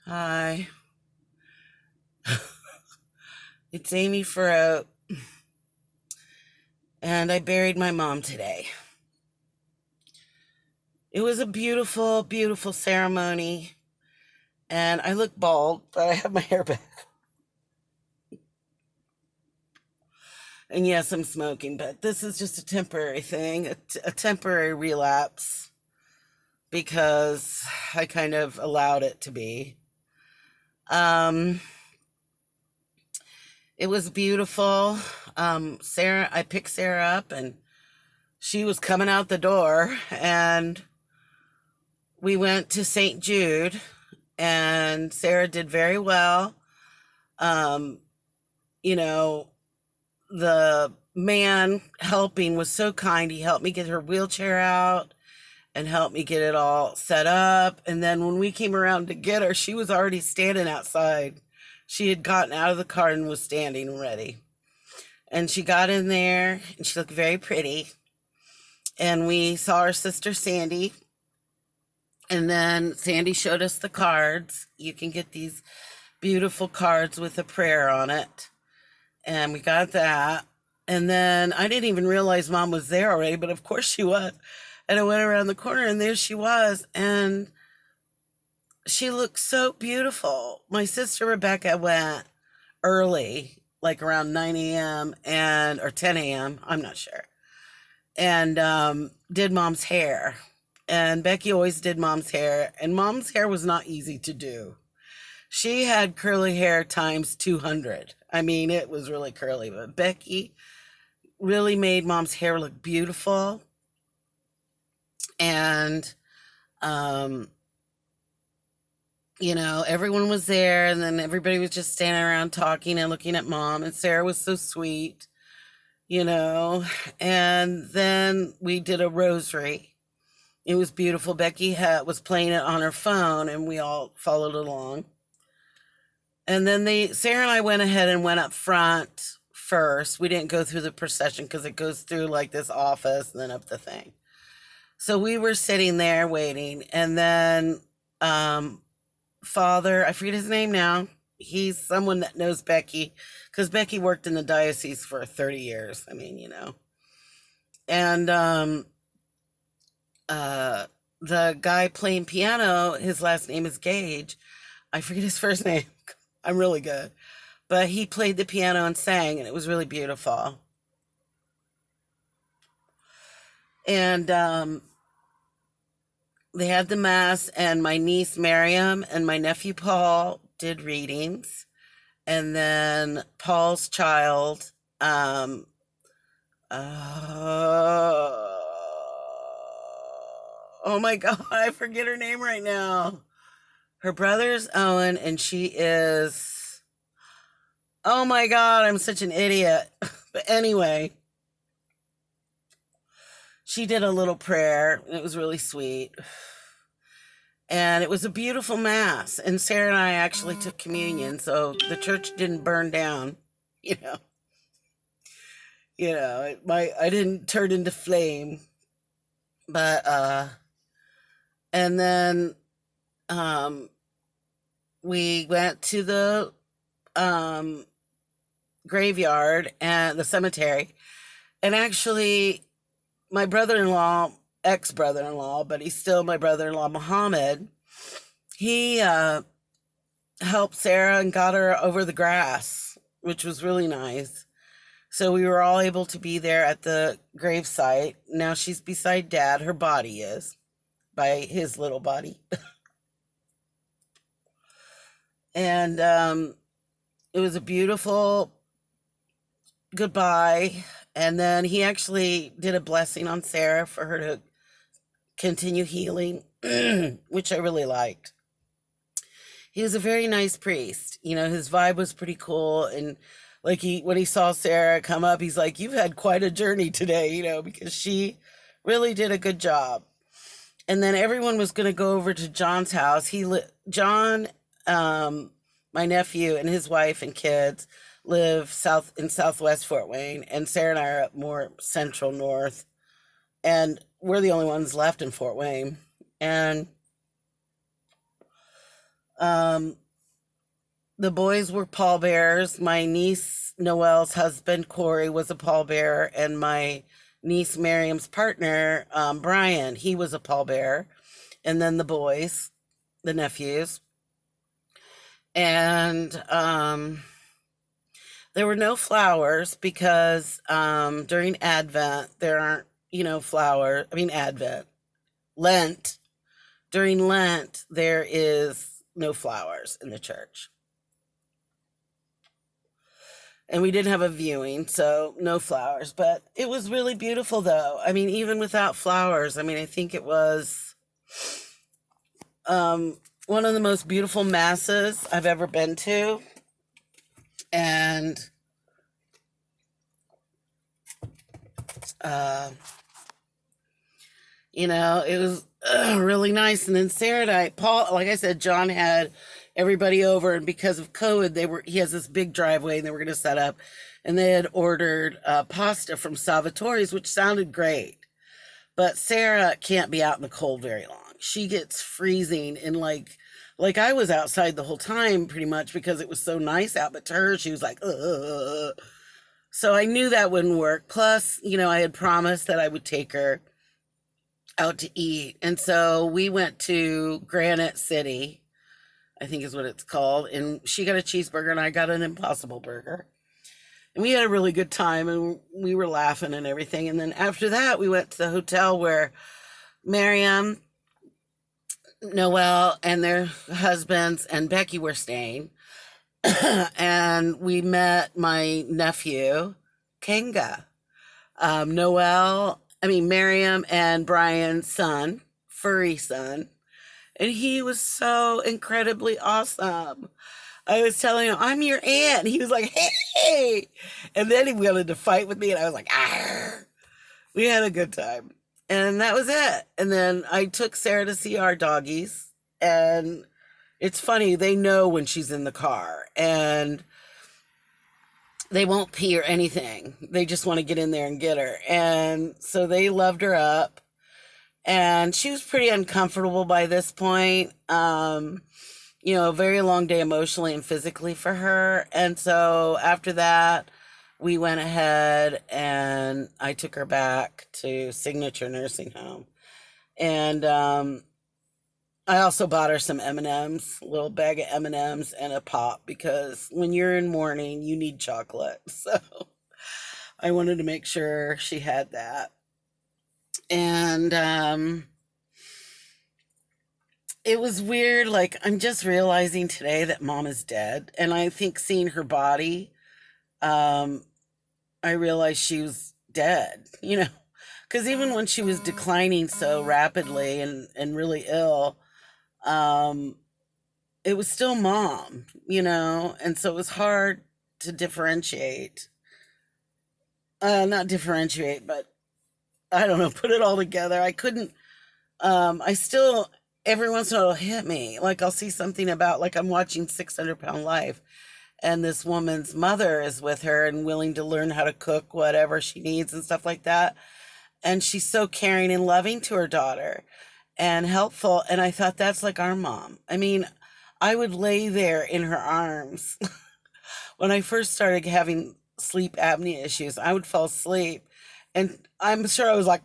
Hi, it's Amy Farrow, and I buried my mom today. It was a beautiful, beautiful ceremony, and I look bald, but I have my hair back. And yes, I'm smoking, but this is just a temporary thing, a temporary relapse, because I kind of allowed it to be. Um, it was beautiful. I picked Sarah up, and she was coming out the door, and we went to St. Jude, and Sarah did very well. Um, you know, the man helping was so kind. He helped me get her wheelchair out and helped me get it all set up. And then when we came around to get her, she was already standing outside. She had gotten out of the car and was standing ready. And she got in there and she looked very pretty. And we saw her sister Sandy. And then Sandy showed us the cards. You can get these beautiful cards with a prayer on it. And we got that. And then I didn't even realize mom was there already, but of course she was. And I went around the corner and there she was. And she looked so beautiful. My sister Rebecca went early, like around 9 a.m. and or 10 a.m. I'm not sure. And did mom's hair. And Becky always did mom's hair. And mom's hair was not easy to do. She had curly hair times 200. I mean, it was really curly, but Becky really made mom's hair look beautiful. And, um, everyone was there, and then everybody was just standing around talking and looking at mom. And Sarah was so sweet, you know. And then we did a rosary. It was beautiful. Was playing it on her phone, and we all followed along. And then Sarah and I went ahead and went up front first. We didn't go through the procession because it goes through like this office and then up the thing. So we were sitting there waiting, and then Father, I forget his name now. He's someone that knows Becky because Becky worked in the diocese for 30 years. I mean, And the guy playing piano, his last name is Gage. I forget his first name. I'm really good. But he played the piano and sang, and it was really beautiful. And they had the mass, and my niece Miriam and my nephew Paul did readings. And then Paul's child, oh my God, I forget her name right now. Her brother is Owen, and she is, oh my God, I'm such an idiot. But anyway, she did a little prayer. And it was really sweet. And it was a beautiful mass. And Sarah and I actually took communion, so the church didn't burn down. You know, I didn't turn into flame. But and then we went to the graveyard and the cemetery, and actually, my brother-in-law, ex-brother-in-law, but he's still my brother-in-law, Muhammad, he helped Sarah and got her over the grass, which was really nice. So we were all able to be there at the gravesite. Now she's beside Dad. Her body is by his little body. And it was a beautiful goodbye. And then he actually did a blessing on Sarah for her to continue healing, which I really liked. He was a very nice priest. His vibe was pretty cool. And like when he saw Sarah come up, he's like, "You've had quite a journey today," because she really did a good job. And then everyone was going to go over to John's house. John, my nephew and his wife and kids live in Southwest Fort Wayne, and Sarah and I are up more central north, and we're the only ones left in Fort Wayne. And Um, the boys were pallbearers. My niece Noelle's husband Corey was a pallbearer, and my niece Miriam's partner Brian, he was a pallbearer. And then the boys, the nephews, and there were no flowers because during Advent there aren't, flower. I mean Advent, Lent. During Lent there is no flowers in the church. And we didn't have a viewing, so no flowers. But it was really beautiful, though. I mean, even without flowers, I mean, I think it was one of the most beautiful masses I've ever been to. And uh, it was really nice. And then Saturday, Paul, like I said, John had everybody over, and because of COVID, he has this big driveway, and they were going to set up, and they had ordered pasta from Salvatore's, which sounded great. But Sarah can't be out in the cold very long. She gets freezing, and like I was outside the whole time pretty much because it was so nice out, but to her she was like, ugh. So I knew that wouldn't work. Plus, I had promised that I would take her out to eat. And so we went to Granite City, I think is what it's called. And she got a cheeseburger and I got an Impossible Burger. And we had a really good time and we were laughing and everything. And then after that, we went to the hotel where Miriam, Noelle, and their husbands and Becky were staying. And we met my nephew, Kenga. Miriam and Brian's son, furry son. And he was so incredibly awesome. I was telling him, I'm your aunt. And he was like, hey. And then he wanted to fight with me. And I was like, ah. We had a good time. And that was it. And then I took Sarah to see our doggies. And it's funny, they know when she's in the car. And they won't pee or anything. They just want to get in there and get her. And so they loved her up. And she was pretty uncomfortable by this point. A very long day emotionally and physically for her. And so after that, we went ahead and I took her back to Signature Nursing Home. And I also bought her some M&Ms, a little bag of M&Ms and a pop because when you're in mourning, you need chocolate. So I wanted to make sure she had that. And it was weird. Like, I'm just realizing today that Mom is dead. And I think seeing her body, I realized she was dead, because even when she was declining so rapidly and really ill, it was still Mom, and so it was hard to differentiate. Not differentiate, but I don't know, put it all together. I couldn't, I still, every once in a while it'll hit me. Like I'll see something about, like I'm watching 600-Pound Life and this woman's mother is with her and willing to learn how to cook whatever she needs and stuff like that. And she's so caring and loving to her daughter and helpful. And I thought that's like our mom. I mean, I would lay there in her arms. When I first started having sleep apnea issues, I would fall asleep. And I'm sure I was like,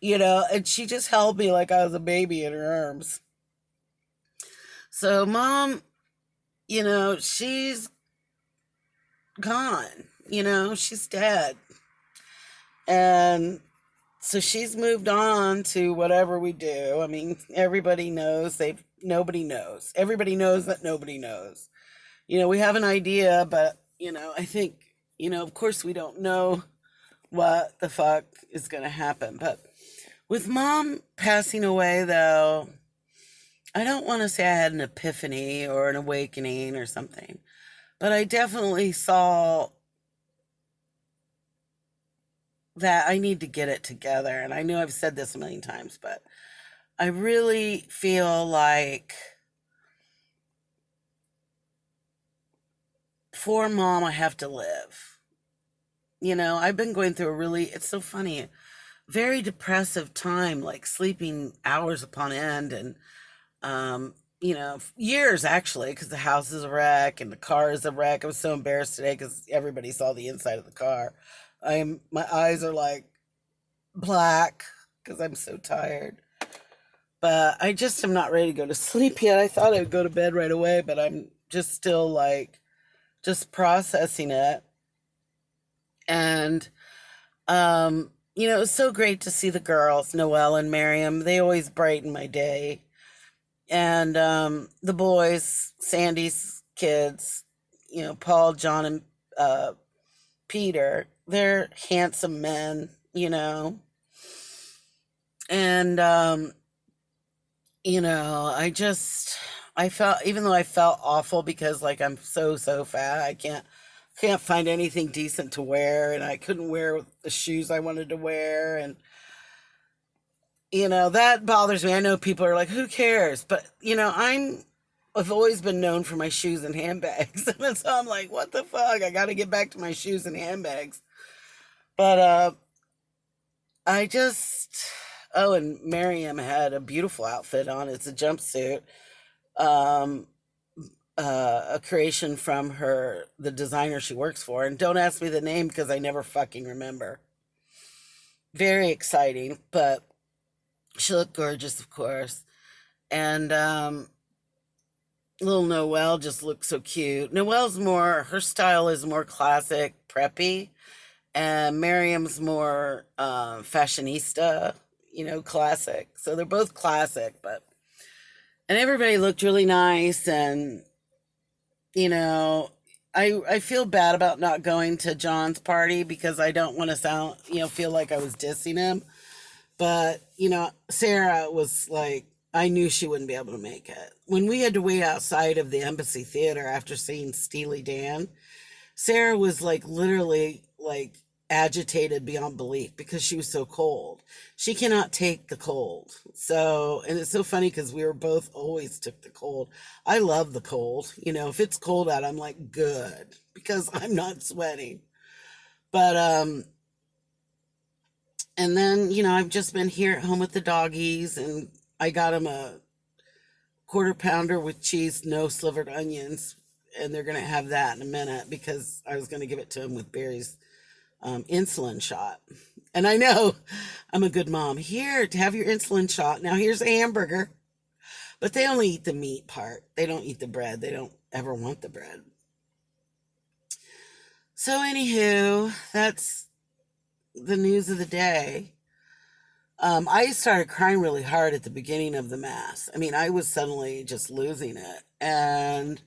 and she just held me like I was a baby in her arms. So, Mom, she's gone, she's dead. And so she's moved on to whatever we do. I mean, everybody knows nobody knows. Everybody knows that nobody knows. We have an idea, but, I think, of course we don't know what the fuck is going to happen. But with Mom passing away, though, I don't want to say I had an epiphany or an awakening or something, but I definitely saw that I need to get it together. And I know I've said this a million times, but I really feel like for Mom, I have to live. I've been going through it's so funny, very depressive time, like sleeping hours upon end and years actually, because the house is a wreck and the car is a wreck. I was so embarrassed today because everybody saw the inside of the car. My eyes are like black because I'm so tired. But I just am not ready to go to sleep yet. I thought I would go to bed right away, but I'm just still like just processing it. And it was so great to see the girls, Noelle and Miriam. They always brighten my day. And the boys, Sandy's kids, Paul, John, and uh, Peter, they're handsome men, and I felt, even though I felt awful because like I'm so fat, I can't find anything decent to wear, and I couldn't wear the shoes I wanted to wear, and that bothers me. I know people are like, who cares? But I've always been known for my shoes and handbags. And so I'm like, what the fuck? I got to get back to my shoes and handbags. But I just, oh, and Miriam had a beautiful outfit on. It's a jumpsuit, um, a creation from the designer she works for. And don't ask me the name because I never fucking remember. Very exciting, but she looked gorgeous, of course. And little Noelle just looks so cute. Her style is more classic, preppy, and Miriam's more fashionista, classic. So they're both classic, and everybody looked really nice. And you know, I feel bad about not going to John's party because I don't want to feel like I was dissing him. But Sarah was like, I knew she wouldn't be able to make it. When we had to wait outside of the Embassy Theater after seeing Steely Dan, Sarah was like literally like agitated beyond belief because she was so cold. She cannot take the cold. So, and it's so funny because we were both always took the cold. I love the cold. If it's cold out, I'm like, good, because I'm not sweating. But, and then, I've just been here at home with the doggies, and I got them a quarter pounder with cheese, no slivered onions, and they're going to have that in a minute because I was going to give it to them with Barry's insulin shot. And I know I'm a good mom. Here, to have your insulin shot. Now, here's a hamburger. But they only eat the meat part. They don't eat the bread. They don't ever want the bread. So, anywho, that's the news of the day. I started crying really hard at the beginning of the mass. I mean, I was suddenly just losing it. And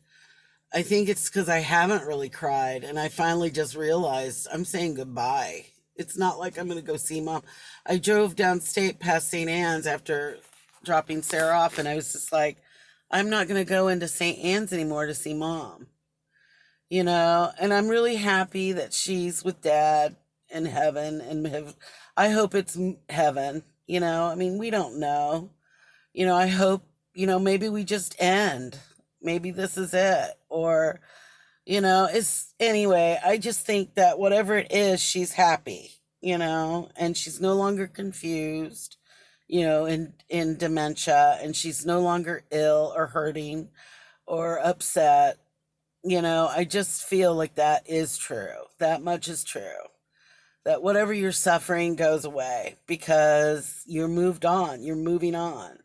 I think it's because I haven't really cried. And I finally just realized I'm saying goodbye. It's not like I'm going to go see mom. I drove downstate past St. Anne's after dropping Sarah off. And I was just like, I'm not going to go into St. Anne's anymore to see mom. And I'm really happy that she's with dad in heaven, and I hope it's heaven. I mean, we don't know. I hope, maybe we just end. Maybe this is it. Or, it's anyway, I just think that whatever it is, she's happy, and she's no longer confused, in dementia, and she's no longer ill or hurting or upset. I just feel like that is true. That much is true. That whatever you're suffering goes away because you're moved on, you're moving on.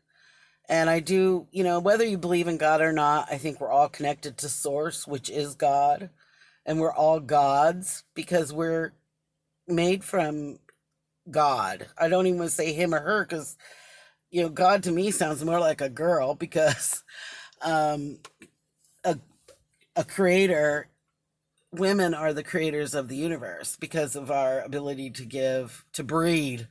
And I do, whether you believe in God or not, I think we're all connected to Source, which is God. And we're all gods because we're made from God. I don't even want to say him or her because, God to me sounds more like a girl because um, a, a creator, women are the creators of the universe because of our ability to breed.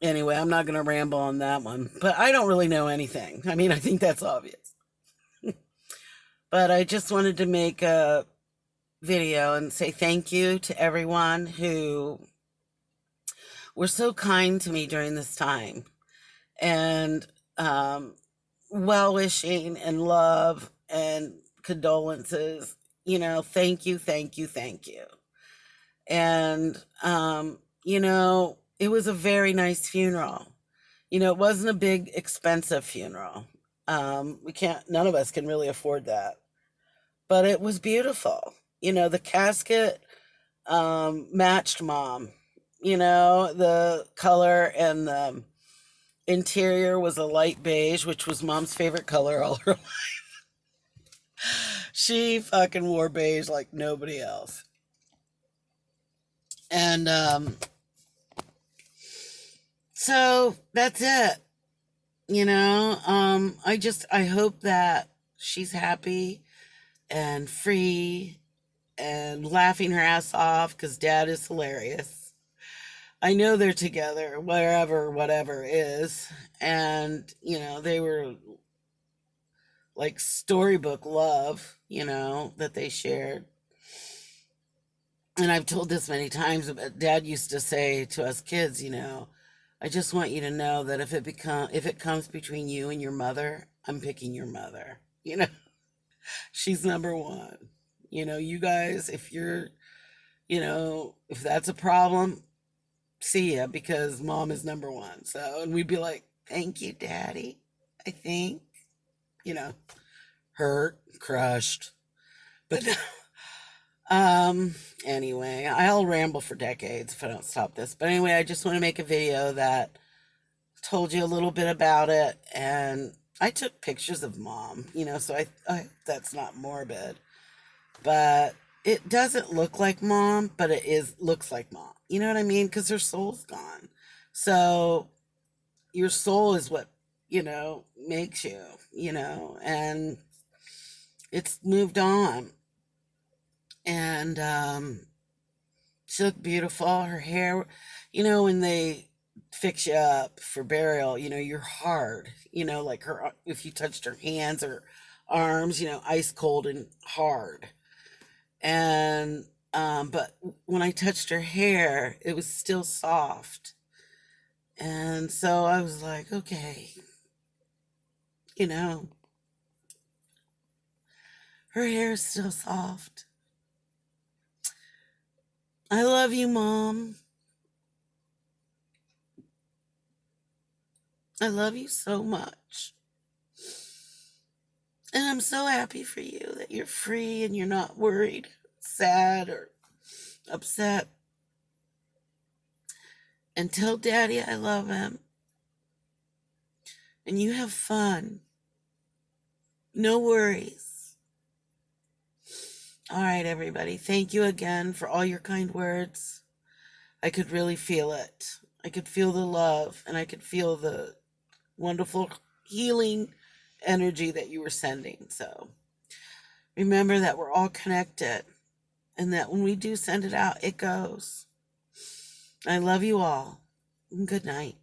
Anyway, I'm not going to ramble on that one, but I don't really know anything. I mean, I think that's obvious. But I just wanted to make a video and say thank you to everyone who were so kind to me during this time, and well wishing and love and condolences. Thank you, thank you, thank you. And, it was a very nice funeral. It wasn't a big, expensive funeral. We can't, none of us can really afford that. But it was beautiful. The casket matched mom. The color and the interior was a light beige, which was mom's favorite color all her life. She fucking wore beige like nobody else. And so that's it. I hope that she's happy and free and laughing her ass off because dad is hilarious. I know they're together, wherever, whatever is. And, they were like storybook love, that they shared. And I've told this many times, but dad used to say to us kids, I just want you to know that if it comes between you and your mother, I'm picking your mother. She's number one. You guys, if that's a problem, see ya because mom is number one. So, and we'd be like, thank you, daddy. I think, you know, hurt, crushed. But anyway, I'll ramble for decades if I don't stop this. But anyway, I just want to make a video that told you a little bit about it, and I took pictures of mom, so I that's not morbid, but it doesn't look like mom, but looks like mom. You know what I mean? Because her soul's gone. So your soul is what makes you, and it's moved on. And she looked beautiful. Her hair, when they fix you up for burial, you're hard, like her, if you touched her hands or arms, ice cold and hard. And, but when I touched her hair, it was still soft. And so I was like, okay, you know, her hair is still soft. I love you, Mom. I love you so much. And I'm so happy for you that you're free and you're not worried, sad, or upset. And tell Daddy I love him. And you have fun. No worries. All right, everybody. Thank you again for all your kind words. I could really feel it. I could feel the love and I could feel the wonderful healing energy that you were sending. So remember that we're all connected and that when we do send it out, it goes. I love you all. Good night.